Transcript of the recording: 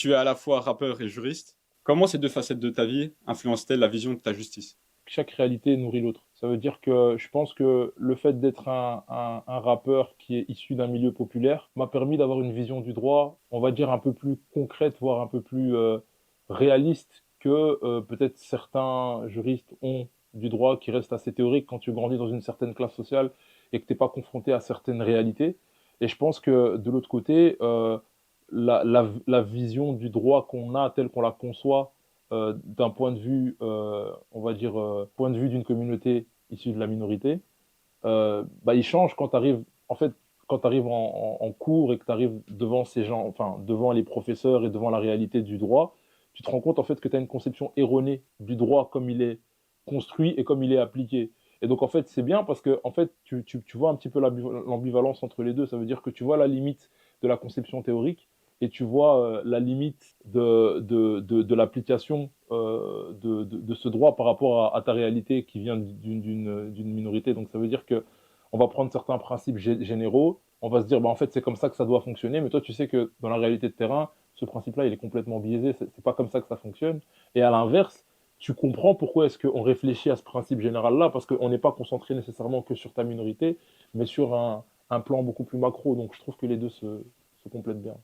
Tu es à la fois rappeur et juriste. Comment ces deux facettes de ta vie influencent-elles la vision de ta justice? Chaque réalité nourrit l'autre. Ça veut dire que je pense que le fait d'être un rappeur qui est issu d'un milieu populaire m'a permis d'avoir une vision du droit, on va dire un peu plus concrète, voire un peu plus réaliste que peut-être certains juristes ont du droit qui reste assez théorique quand tu grandis dans une certaine classe sociale et que tu n'es pas confronté à certaines réalités. Et je pense que de l'autre côté, la vision du droit qu'on a, telle qu'on la conçoit, d'un point de vue, on va dire, point de vue d'une communauté issue de la minorité, bah, il change quand tu arrives, en fait, quand tu arrives en cours et que tu arrives devant ces gens, enfin, devant les professeurs et devant la réalité du droit, tu te rends compte, en fait, que tu as une conception erronée du droit comme il est construit et comme il est appliqué. Et donc, en fait, c'est bien parce que, en fait, tu vois un petit peu l'ambivalence entre les deux. Ça veut dire que tu vois la limite de la conception théorique et tu vois la limite de l'application de ce droit par rapport à ta réalité qui vient d'une minorité. Donc ça veut dire que on va prendre certains principes généraux, on va se dire bah, en fait c'est comme ça que ça doit fonctionner, mais toi tu sais que dans la réalité de terrain, ce principe-là il est complètement biaisé, c'est pas comme ça que ça fonctionne. Et à l'inverse, tu comprends pourquoi est-ce qu'on réfléchit à ce principe général-là, parce qu'on n'est pas concentré nécessairement que sur ta minorité, mais sur un plan beaucoup plus macro. Donc je trouve que les deux se complètent bien.